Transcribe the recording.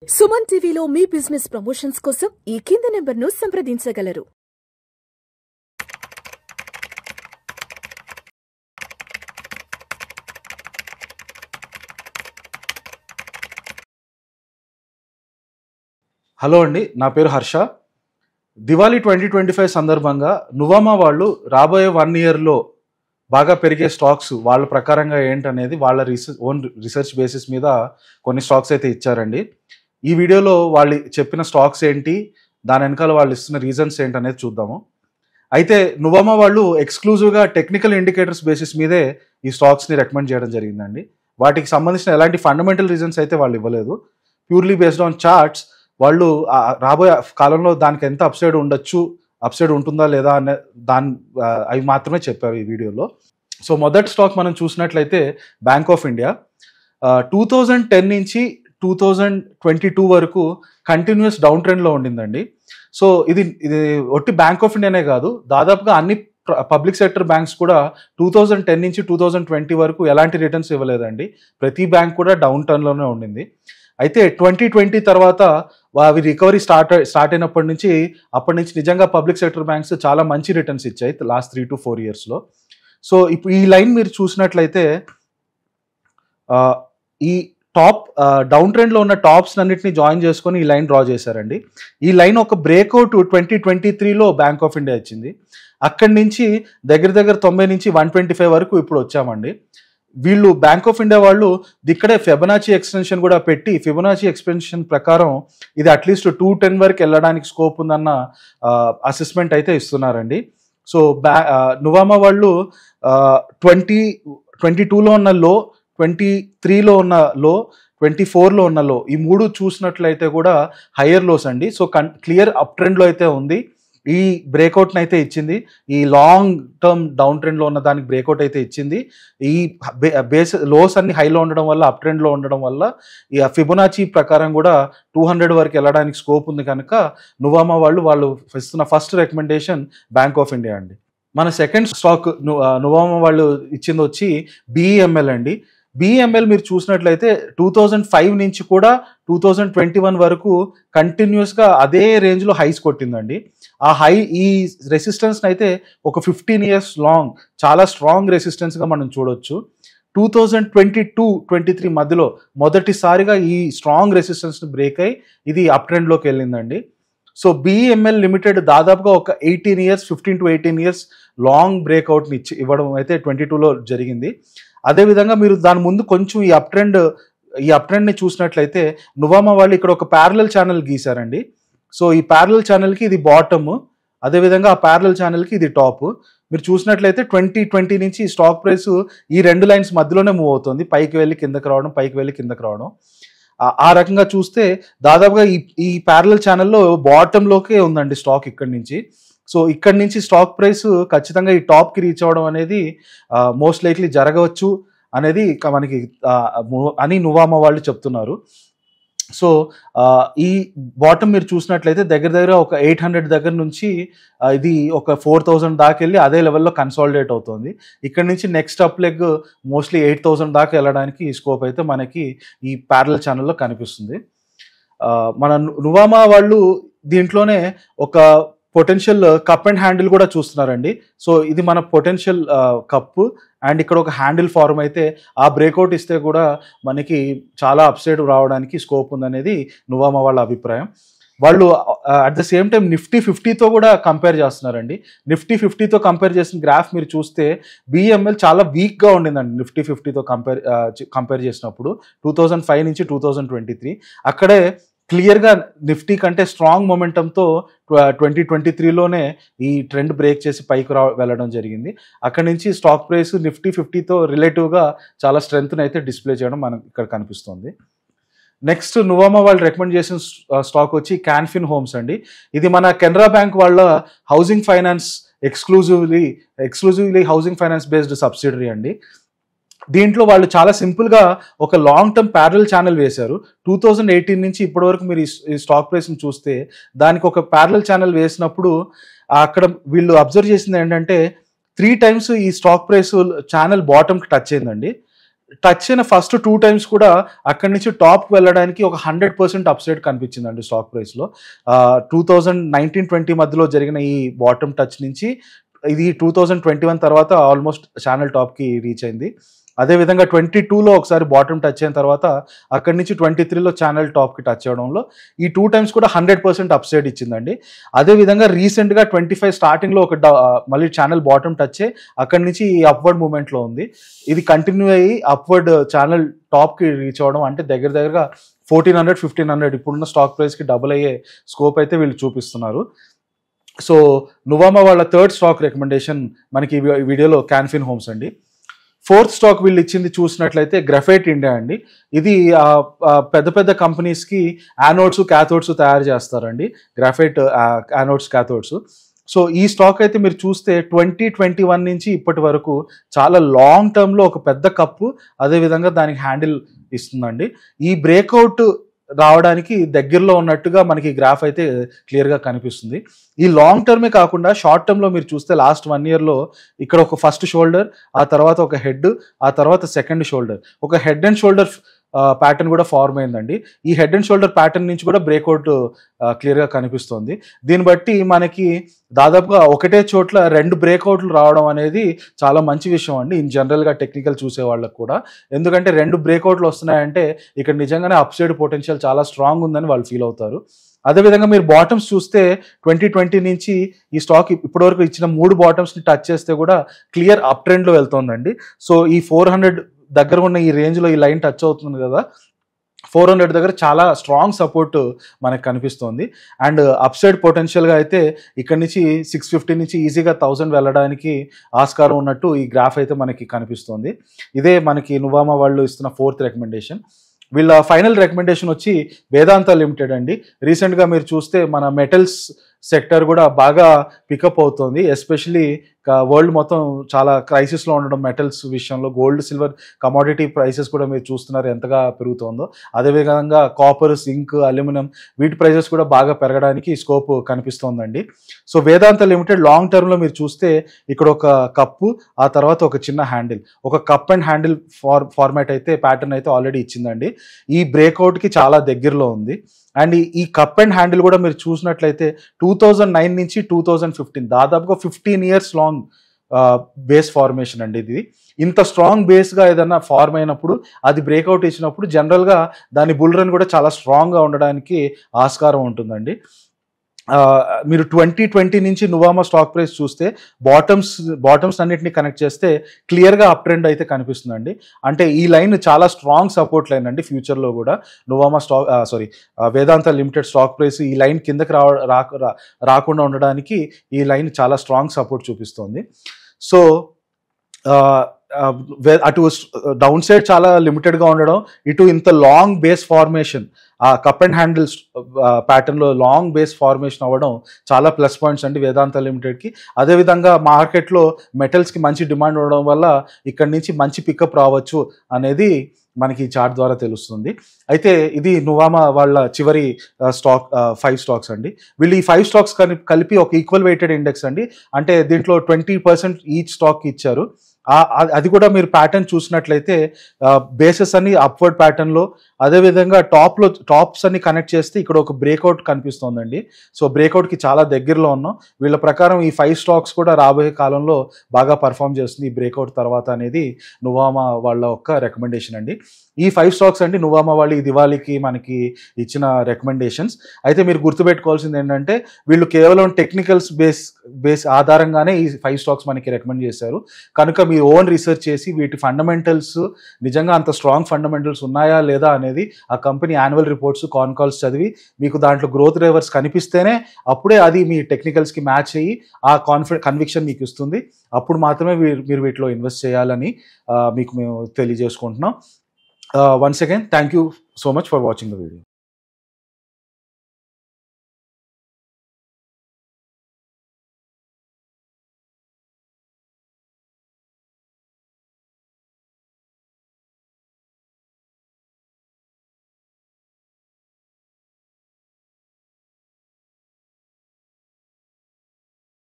సుమన్ టీవీలో మీ business promotions కోసం ఈ కింది నెంబర్ను సంప్రదించగలరు. హలో అండి, నా పేరు హర్ష. దివాళీ 2025 సందర్భంగా నువామా వాళ్ళు రాబోయే 1 ఇయర్లో బాగా పెరిగే స్టాక్స్ వాళ్ళ ప్రకారంగా ఏంటనేది వాళ్ళ ఓన్ రీసెర్చ్ బేసిస్ మీద కొన్ని స్టాక్స్ అయితే ఇచ్చారండి. ఈ వీడియోలో వాళ్ళు చెప్పిన స్టాక్స్ ఏంటి, దాని వెనకాల వాళ్ళు ఇస్తున్న రీజన్స్ ఏంటనేది చూద్దాము. అయితే నువామా వాళ్ళు ఎక్స్క్లూజివ్గా టెక్నికల్ ఇండికేటర్స్ బేసిస్ మీదే ఈ స్టాక్స్ని రికమెండ్ చేయడం జరిగిందండి. వాటికి సంబంధించిన ఎలాంటి ఫండమెంటల్ రీజన్స్ అయితే వాళ్ళు ఇవ్వలేదు. ప్యూర్లీ బేస్డ్ ఆన్ చార్ట్స్ వాళ్ళు రాబోయే కాలంలో దానికి ఎంత అప్సైడ్ ఉండొచ్చు, అప్సైడ్ ఉంటుందా లేదా అనే అవి మాత్రమే చెప్పారు ఈ వీడియోలో. సో మొదటి స్టాక్ మనం చూసినట్లయితే బ్యాంక్ ఆఫ్ ఇండియా 2010 నుంచి 2022 వరకు కంటిన్యూస్ డౌన్ ట్రెండ్లో ఉండిందండి. సో ఇది ఒట్టి బ్యాంక్ ఆఫ్ ఇండియానే కాదు, దాదాపుగా అన్ని పబ్లిక్ సెక్టర్ బ్యాంక్స్ కూడా 2010 నుంచి 2020 వరకు ఎలాంటి రిటర్న్స్ ఇవ్వలేదండి. ప్రతి బ్యాంక్ కూడా డౌన్ టర్న్లోనే ఉండింది. అయితే 2020 తర్వాత అవి రికవరీ స్టార్ట్ అయినప్పటి నుంచి నిజంగా పబ్లిక్ సెక్టర్ బ్యాంక్స్ చాలా మంచి రిటర్న్స్ ఇచ్చాయి లాస్ట్ 3 to 4 ఇయర్స్లో. సో ఇప్పుడు ఈ లైన్ మీరు చూసినట్లయితే ఈ టాప్ డౌన్ ట్రెండ్లో ఉన్న టాప్స్ అన్నిటిని జాయిన్ చేసుకొని ఈ లైన్ డ్రా చేశారండి. ఈ లైన్ ఒక బ్రేక్అవుట్ 2023లో బ్యాంక్ ఆఫ్ ఇండియా ఇచ్చింది. అక్కడి నుంచి దగ్గర 90 నుంచి 125 వరకు ఇప్పుడు వచ్చామండి. వీళ్ళు బ్యాంక్ ఆఫ్ ఇండియా వాళ్ళు ఇక్కడే ఫిబొనాచి ఎక్స్టెన్షన్ కూడా పెట్టి, ఫిబొనాచి ఎక్స్టెన్షన్ ప్రకారం ఇది అట్లీస్ట్ 210 వరకు వెళ్ళడానికి స్కోప్ ఉందన్న అసెస్మెంట్ అయితే ఇస్తున్నారండి. సో నువామా వాళ్ళు 2022లో ఉన్న లో, 23లో ఉన్న లో, 24లో ఉన్న లో, ఈ మూడు చూసినట్లయితే కూడా హయ్యర్ లోస్ అండి. సో క్లియర్ అప్ ట్రెండ్లో అయితే ఉంది. ఈ బ్రేక్అవుట్ని అయితే ఇచ్చింది. ఈ లాంగ్ టర్మ్ డౌన్ ట్రెండ్లో ఉన్న దానికి బ్రేక్అవుట్ అయితే ఇచ్చింది. ఈ బేస్ లోస్ అన్ని హైలో ఉండడం వల్ల, అప్ ట్రెండ్లో ఉండడం వల్ల ఈ ఫిబొనాచి ప్రకారం కూడా 200 వరకు వెళ్ళడానికి స్కోప్ ఉంది. కనుక నువామా వాళ్ళు ఇస్తున్న first recommendation bank of India అండి. మన సెకండ్ స్టాక్ నువామా వాళ్ళు ఇచ్చింది వచ్చి బిఈఎంఎల్ అండి. బిఈఎంఎల్ మీరు చూసినట్లయితే 2005 నుంచి కూడా 2021 వరకు కంటిన్యూస్గా అదే రేంజ్లో హైస్ కొట్టిందండి. ఈ రెసిస్టెన్స్ అయితే ఒక 15 years లాంగ్ చాలా స్ట్రాంగ్ రెసిస్టెన్స్గా మనం చూడొచ్చు. 2022-23 మధ్యలో మొదటిసారిగా ఈ స్ట్రాంగ్ రెసిస్టెన్స్ని బ్రేక్ అయ్యి ఇది అప్ ట్రెండ్లోకి వెళ్ళిందండి. సో బిఈఎంఎల్ లిమిటెడ్ దాదాపుగా ఒక 15 to 18 years లాంగ్ బ్రేక్అవుట్ని ఇవ్వడం అయితే 22లో జరిగింది. అదేవిధంగా మీరు దాని ముందు కొంచెం ఈ అప్ ట్రెండ్ని చూసినట్లయితే నువామా వాళ్ళు ఇక్కడ ఒక ప్యారలల్ ఛానల్ గీశారండి. సో ఈ ప్యారలల్ ఛానల్కి ఇది బాటమ్, అదేవిధంగా ఆ ప్యారలల్ ఛానల్కి ఇది టాప్. మీరు చూసినట్లయితే 2020 నుంచి స్టాక్ ప్రైస్ ఈ రెండు లైన్స్ మధ్యలోనే మూవ్ అవుతుంది, పైకి వెళ్ళి కిందకి రావడం, పైకి వెళ్ళి కిందకి రావడం. ఆ రకంగా చూస్తే దాదాపుగా ఈ ప్యారలల్ ఛానల్లో బాటంలోకే ఉందండి స్టాక్ ఇక్కడి నుంచి. సో ఇక్కడి నుంచి స్టాక్ ప్రైస్ ఖచ్చితంగా ఈ టాప్కి రీచ్ అవ్వడం అనేది మోస్ట్ లైక్లీ జరగవచ్చు అనేది మనకి అని నువామా వాళ్ళు చెప్తున్నారు. సో ఈ బాటమ్ మీరు చూసినట్లయితే దగ్గర ఒక 800 దగ్గర నుంచి ఇది ఒక 4000 దాకా వెళ్ళి అదే లెవెల్లో కన్సాలిడేట్ అవుతుంది. ఇక్కడ నుంచి నెక్స్ట్ అప్ లెగ్ మోస్ట్లీ 8000 దాకా వెళ్ళడానికి ఈ స్కోప్ అయితే మనకి ఈ ప్యారలల్ ఛానల్లో కనిపిస్తుంది. మన నువామా వాళ్ళు దీంట్లోనే ఒక పొటెన్షియల్ కప్ అండ్ హ్యాండిల్ కూడా చూస్తున్నారండి. సో ఇది మన పొటెన్షియల్ కప్ అండ్ ఇక్కడ ఒక హ్యాండిల్ ఫార్మ్ అయితే ఆ బ్రేక్అవుట్ ఇస్తే కూడా మనకి చాలా అప్సైడ్ రావడానికి స్కోప్ ఉందనేది నువామా వాళ్ళ అభిప్రాయం. వాళ్ళు at the same time Nifty 50తో కూడా కంపేర్ చేస్తున్నారండి. నిఫ్టీ 50తో కంపేర్ చేసిన గ్రాఫ్ మీరు చూస్తే బిఈఎంఎల్ చాలా వీక్గా ఉండిందండి నిఫ్టీ 50తో కంపేర్ చేసినప్పుడు 2005 నుంచి 2023. అక్కడే క్లియర్గా నిఫ్టీ కంటే స్ట్రాంగ్ మొమెంటంతో 2023లోనే ఈ ట్రెండ్ బ్రేక్ చేసి పైకి వెళ్ళడం జరిగింది. అక్కడి నుంచి స్టాక్ ప్రైస్ నిఫ్టీ 50తో రిలేటివ్గా చాలా స్ట్రెంగ్త్ని అయితే డిస్ప్లే చేయడం మనకు ఇక్కడ కనిపిస్తుంది. నెక్స్ట్ నువామా వాళ్ళు రికమెండ్ చేసిన స్టాక్ వచ్చి క్యాన్ఫిన్ హోమ్స్ అండి. ఇది మన కెనరా బ్యాంక్ వాళ్ళ housing finance exclusively housing finance based subsidiary అండి. దీంట్లో వాళ్ళు చాలా సింపుల్గా ఒక లాంగ్ టర్మ్ ప్యారలల్ ఛానల్ వేశారు. 2018 నుంచి ఇప్పటి వరకు మీరు ఈ స్టాక్ ప్రైస్ని చూస్తే దానికి ఒక ప్యారలల్ ఛానల్ వేసినప్పుడు అక్కడ వీళ్ళు అబ్జర్వ్ చేసింది ఏంటంటే 3 times ఈ స్టాక్ ప్రైస్ ఛానల్ బాటమ్కి టచ్ అయిందండి. టచ్ అయిన ఫస్ట్ 2 times కూడా అక్కడి నుంచి టాప్ వెళ్ళడానికి ఒక 100% అప్సైడ్ కనిపించిందండి స్టాక్ ప్రైస్లో. 2019-20 మధ్యలో జరిగిన ఈ బాటమ్ టచ్ నుంచి ఇది 2021 తర్వాత ఆల్మోస్ట్ ఛానల్ టాప్కి రీచ్ అయింది. అదేవిధంగా 22లో ఒకసారి బాటమ్ టచ్ అయిన తర్వాత అక్కడి నుంచి 23లో ఛానల్ టాప్కి టచ్ అవ్వడంలో ఈ 2 times కూడా 100% అప్సైడ్ ఇచ్చిందండి. అదేవిధంగా రీసెంట్గా 25 స్టార్టింగ్లో మళ్ళీ ఛానల్ బాటమ్ టచ్ అయ్యి అక్కడి నుంచి ఈ అప్వర్డ్ మూమెంట్లో ఉంది. ఇది కంటిన్యూ అయ్యి అప్వర్డ్ ఛానల్ టాప్కి రీచ్ అవ్వడం అంటే దగ్గరగా 1400-1500 ఇప్పుడున్న స్టాక్ ప్రైస్కి డబుల్ అయ్యే స్కోప్ అయితే వీళ్ళు చూపిస్తున్నారు. సో నువామా వాళ్ళ థర్డ్ స్టాక్ రికమెండేషన్ మనకి ఈ వీడియోలో క్యాన్ఫిన్ హోమ్స్ అండి. ఫోర్త్ స్టాక్ వీళ్ళు ఇచ్చింది చూసినట్లయితే గ్రాఫైట్ ఇండియా అండి. ఇది పెద్ద పెద్ద కంపెనీస్కి యానోడ్స్ క్యాథోడ్స్ తయారు చేస్తారండి, గ్రాఫైట్ యానోడ్స్ క్యాథోడ్స్. సో ఈ స్టాక్ అయితే మీరు చూస్తే 2021 నుంచి ఇప్పటి వరకు చాలా లాంగ్ టర్మ్లో ఒక పెద్ద కప్పు, అదేవిధంగా దానికి హ్యాండిల్ ఇస్తుందండి. ఈ బ్రేక్అవుట్ రావడానికి దగ్గరలో ఉన్నట్టుగా మనకి గ్రాఫ్ అయితే క్లియర్గా కనిపిస్తుంది. ఈ లాంగ్ టర్మే కాకుండా షార్ట్ టర్మ్లో మీరు చూస్తే లాస్ట్ 1 yearలో ఇక్కడ ఒక ఫస్ట్ షోల్డర్, ఆ తర్వాత ఒక హెడ్, ఆ తర్వాత సెకండ్ షోల్డర్, ఒక హెడ్ అండ్ షోల్డర్ ప్యాటర్న్ కూడా ఫార్మ్ అయిందండి. ఈ హెడ్ అండ్ షోల్డర్ ప్యాటర్న్ నుంచి కూడా బ్రేక్అవుట్ క్లియర్గా కనిపిస్తుంది. దీన్ని బట్టి మనకి దాదాపుగా ఒకటే చోట్ల 2 బ్రేక్అవుట్లు రావడం అనేది చాలా మంచి విషయం అండి ఇన్ జనరల్గా టెక్నికల్ చూసే వాళ్ళకు కూడా. ఎందుకంటే 2 బ్రేక్అవుట్లు వస్తున్నాయంటే ఇక్కడ నిజంగానే అప్సైడ్ పొటెన్షియల్ చాలా స్ట్రాంగ్ ఉందని వాళ్ళు ఫీల్ అవుతారు. అదేవిధంగా మీరు బాటమ్స్ చూస్తే 2020 నుంచి ఈ స్టాక్ ఇప్పటివరకు ఇచ్చిన 3 బాటమ్స్ని టచ్ చేస్తే కూడా క్లియర్ అప్ ట్రెండ్లో వెళ్తుందండి. సో ఈ 400 దగ్గర ఉన్న ఈ రేంజ్లో ఈ లైన్ టచ్ అవుతుంది కదా, 400 దగ్గర చాలా స్ట్రాంగ్ సపోర్ట్ మనకు కనిపిస్తుంది. అండ్ అప్సైడ్ పొటెన్షియల్గా అయితే ఇక్కడ నుంచి 650 నుంచి ఈజీగా 1000 వెళ్ళడానికి ఆస్కారం ఉన్నట్టు ఈ గ్రాఫ్ అయితే మనకి కనిపిస్తుంది. ఇదే మనకి నువామా వాళ్ళు ఇస్తున్న 4th రికమెండేషన్. వీళ్ళ ఫైనల్ రికమెండేషన్ వచ్చి వేదాంత లిమిటెడ్ అండి. రీసెంట్గా మీరు చూస్తే మన మెటల్స్ సెక్టర్ కూడా బాగా పికప్ అవుతుంది. ఎస్పెషలీ వరల్డ్ మొత్తం చాలా క్రైసిస్లో ఉండడం మెటల్స్ విషయంలో, గోల్డ్ సిల్వర్ కమోడిటీ ప్రైసెస్ కూడా మీరు చూస్తున్నారు ఎంతగా పెరుగుతుందో. అదేవిధంగా కాపర్, జింక్, అల్యూమినియం వీటి ప్రైసెస్ కూడా బాగా పెరగడానికి స్కోప్ కనిపిస్తోందండి. సో వేదాంత లిమిటెడ్ లాంగ్ టర్మ్లో మీరు చూస్తే ఇక్కడ ఒక కప్పు, ఆ తర్వాత ఒక చిన్న హ్యాండిల్, ఒక కప్ అండ్ హ్యాండిల్ ఫార్మాట్ అయితే ప్యాటర్న్ అయితే ఆల్రెడీ ఇచ్చిందండి. ఈ బ్రేక్అవుట్కి చాలా దగ్గరలో ఉంది. అండ్ ఈ కప్ అండ్ హ్యాండిల్ కూడా మీరు చూసినట్లయితే 2009 నుంచి 2015 దాదాపుగా 15 years లాంగ్ బేస్ ఫార్మేషన్ అండి. ఇది ఇంత స్ట్రాంగ్ బేస్గా ఏదైనా ఫార్మ్ అయినప్పుడు అది బ్రేక్అవుట్ ఇచ్చినప్పుడు జనరల్గా దాని బుల్ రన్ కూడా చాలా స్ట్రాంగ్గా ఉండడానికి ఆస్కారం ఉంటుందండి. మీరు 2020 నుంచి నువామా స్టాక్ ప్రైస్ చూస్తే బాటమ్స్ అన్నిటిని కనెక్ట్ చేస్తే క్లియర్గా అప్ ట్రెండ్ అయితే కనిపిస్తుందండి. అంటే ఈ లైన్ చాలా స్ట్రాంగ్ సపోర్ట్ లైన్ అండి. ఫ్యూచర్లో కూడా నువామా వేదాంత లిమిటెడ్ స్టాక్ ప్రైస్ ఈ లైన్ కిందకి రాకుండా ఉండడానికి ఈ లైన్ చాలా స్ట్రాంగ్ సపోర్ట్ చూపిస్తుంది. సో అటు డౌన్ సైడ్ చాలా లిమిటెడ్గా ఉండడం, ఇటు ఇంత లాంగ్ బేస్ ఫార్మేషన్, ఆ కప్ అండ్ హ్యాండిల్స్ ప్యాటర్న్లో లాంగ్ బేస్ ఫార్మేషన్ అవ్వడం చాలా ప్లస్ పాయింట్స్ అండి వేదాంత లిమిటెడ్కి. అదేవిధంగా మార్కెట్లో మెటల్స్కి మంచి డిమాండ్ ఉండడం వల్ల ఇక్కడి నుంచి మంచి పికప్ రావచ్చు అనేది మనకి ఈ చార్ట్ ద్వారా తెలుస్తుంది. అయితే ఇది నువామా వాళ్ళ చివరి 5 స్టాక్స్ అండి. వీళ్ళు ఈ 5 స్టాక్స్ కలిపి ఒక ఈక్వల్ వెయిటెడ్ ఇండెక్స్ అండి. అంటే దీంట్లో 20% ఈచ్ స్టాక్ ఇచ్చారు. అది కూడా మీరు ప్యాటర్న్ చూసినట్లయితే బేసెస్ అన్ని అప్వర్డ్ ప్యాటర్న్లో, అదేవిధంగా టాప్స్ అన్ని కనెక్ట్ చేస్తే ఇక్కడ ఒక బ్రేక్అవుట్ కనిపిస్తోందండి. సో బ్రేక్అవుట్కి చాలా దగ్గరలో ఉన్నాం. వీళ్ళ ప్రకారం ఈ 5 స్టాక్స్ కూడా రాబోయే కాలంలో బాగా పర్ఫామ్ చేస్తుంది ఈ బ్రేక్అవుట్ తర్వాత అనేది నువామా వాళ్ళ ఒక రికమెండేషన్ అండి. ఈ 5 స్టాక్స్ అండి నువామా వాళ్ళు ఈ దివాళీకి మనకి ఇచ్చిన రికమెండేషన్స్. అయితే మీరు గుర్తుపెట్టుకోవాల్సింది ఏంటంటే వీళ్ళు కేవలం టెక్నికల్స్ బేస్ ఆధారంగానే ఈ 5 స్టాక్స్ మనకి రికమెండ్ చేశారు. కనుక మీ ఓన్ రీసెర్చ్ చేసి వీటి ఫండమెంటల్స్ నిజంగా అంత స్ట్రాంగ్ ఫండమెంటల్స్ ఉన్నాయా లేదా అనేది ఆ కంపెనీ యాన్యువల్ రిపోర్ట్స్, కాన్ కాల్స్ చదివి మీకు దాంట్లో గ్రోత్ డ్రైవర్స్ కనిపిస్తేనే అప్పుడే అది మీ టెక్నికల్స్కి మ్యాచ్ అయ్యి ఆ కన్విక్షన్ మీకు ఇస్తుంది. అప్పుడు మాత్రమే మీరు వీటిలో ఇన్వెస్ట్ చేయాలని మీకు మేము తెలియజేసుకుంటున్నాం. Once again, thank you so much for watching the video.